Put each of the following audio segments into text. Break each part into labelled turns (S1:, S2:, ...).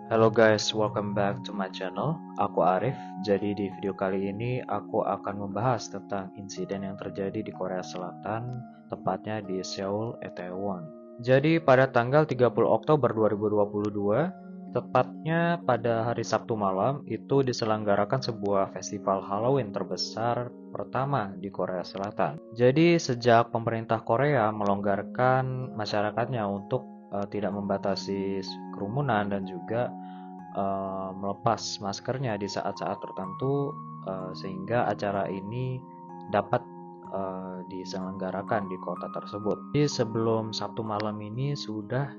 S1: Hello guys, welcome back to my channel. Aku Arif. Jadi di video kali ini aku akan membahas tentang insiden yang terjadi di Korea Selatan, tepatnya di Seoul, Itaewon. Jadi pada tanggal 30 Oktober 2022, tepatnya pada hari Sabtu malam, itu diselenggarakan sebuah festival Halloween terbesar pertama di Korea Selatan. Jadi sejak pemerintah Korea melonggarkan masyarakatnya untuk tidak membatasi kerumunan dan juga melepas maskernya di saat-saat tertentu, sehingga acara ini dapat diselenggarakan di kota tersebut. Jadi sebelum Sabtu malam ini sudah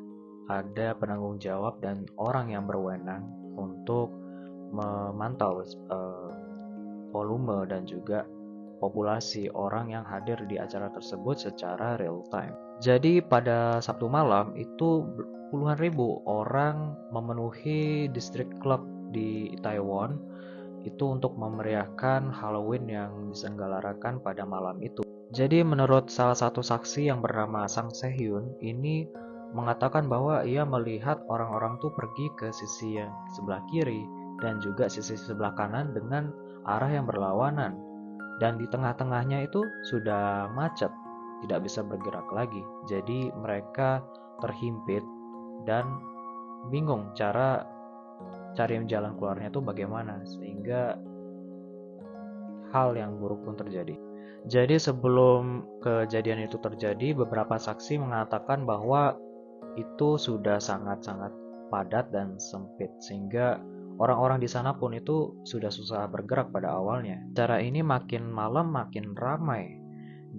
S1: ada penanggung jawab dan orang yang berwenang untuk memantau volume dan juga populasi orang yang hadir di acara tersebut secara real time. Jadi pada Sabtu malam itu puluhan ribu orang memenuhi distrik klub di Itaewon itu untuk memeriahkan Halloween yang diselenggarakan pada malam itu. Jadi menurut salah satu saksi yang bernama Sang Sehyun ini mengatakan bahwa ia melihat orang-orang tuh pergi ke sisi yang sebelah kiri dan juga sisi sebelah kanan dengan arah yang berlawanan. Dan di tengah-tengahnya itu sudah macet, tidak bisa bergerak lagi. Jadi mereka terhimpit dan bingung cara cari jalan keluarnya itu bagaimana, sehingga hal yang buruk pun terjadi. Jadi sebelum kejadian itu terjadi, beberapa saksi mengatakan bahwa itu sudah sangat-sangat padat dan sempit, sehingga orang-orang di sana pun itu sudah susah bergerak pada awalnya. Cara ini makin malam makin ramai.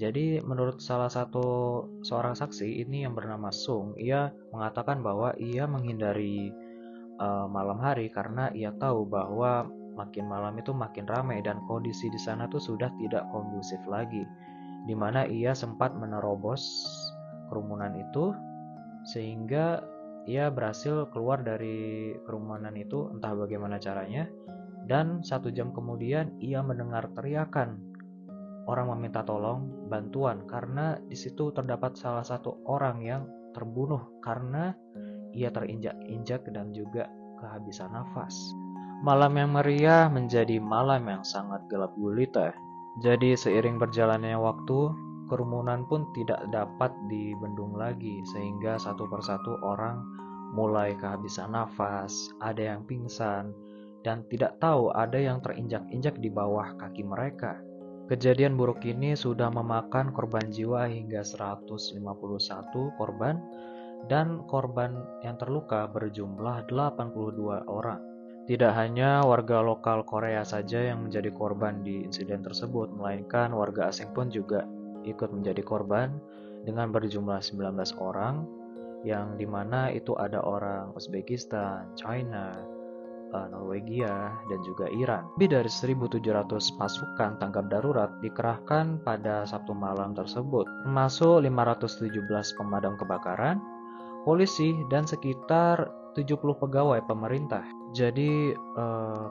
S1: Jadi menurut salah satu seorang saksi ini yang bernama Sung, ia mengatakan bahwa ia menghindari malam hari karena ia tahu bahwa makin malam itu makin ramai dan kondisi di sana tuh sudah tidak kondusif lagi. Di mana ia sempat menerobos kerumunan itu sehingga ia berhasil keluar dari kerumunan itu entah bagaimana caranya, dan 1 jam kemudian ia mendengar teriakan orang meminta tolong bantuan karena di situ terdapat salah satu orang yang terbunuh karena ia terinjak-injak dan juga kehabisan nafas. Malam yang meriah menjadi malam yang sangat gelap gulita. Jadi seiring berjalannya waktu, kerumunan pun tidak dapat dibendung lagi, sehingga satu persatu orang mulai kehabisan nafas, ada yang pingsan, dan tidak tahu ada yang terinjak-injak di bawah kaki mereka. Kejadian buruk ini sudah memakan korban jiwa hingga 151 korban, dan korban yang terluka berjumlah 82 orang. Tidak hanya warga lokal Korea saja yang menjadi korban di insiden tersebut, melainkan warga asing pun juga ikut menjadi korban dengan berjumlah 19 orang, yang dimana itu ada orang Uzbekistan, China, Norwegia, dan juga Iran. Lebih dari 1.700 pasukan tanggap darurat dikerahkan pada Sabtu malam tersebut, termasuk 517 pemadam kebakaran, polisi, dan sekitar 70 pegawai pemerintah. Jadi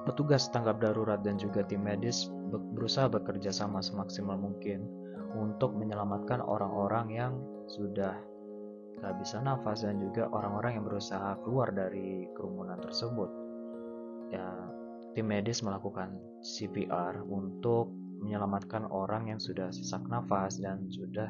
S1: petugas tanggap darurat dan juga tim medis berusaha bekerja sama semaksimal mungkin untuk menyelamatkan orang-orang yang sudah kehabisan nafas dan juga orang-orang yang berusaha keluar dari kerumunan tersebut. Ya, tim medis melakukan CPR untuk menyelamatkan orang yang sudah sesak nafas dan sudah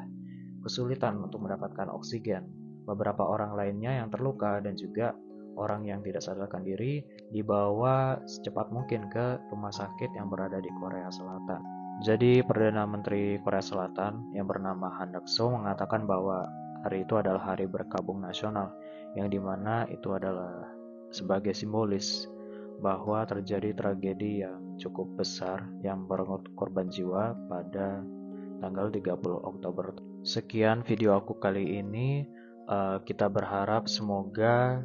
S1: kesulitan untuk mendapatkan oksigen. Beberapa orang lainnya yang terluka dan juga orang yang tidak sadarkan diri dibawa secepat mungkin ke rumah sakit yang berada di Korea Selatan. Jadi Perdana Menteri Korea Selatan yang bernama Han Duck-soo mengatakan bahwa hari itu adalah hari berkabung nasional, yang dimana itu adalah sebagai simbolis bahwa terjadi tragedi yang cukup besar yang merenggut korban jiwa pada tanggal 30 Oktober. Sekian video aku kali ini. Kita berharap semoga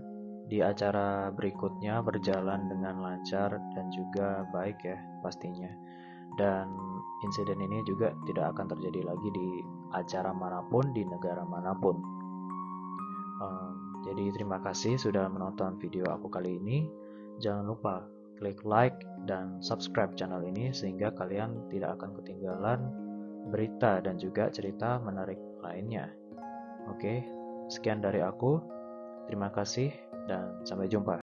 S1: di acara berikutnya berjalan dengan lancar dan juga baik ya pastinya. Dan insiden ini juga tidak akan terjadi lagi di acara manapun, di negara manapun. Jadi terima kasih sudah menonton video aku kali ini. Jangan lupa klik like dan subscribe channel ini sehingga kalian tidak akan ketinggalan berita dan juga cerita menarik lainnya. Oke, sekian dari aku. Terima kasih dan sampai jumpa.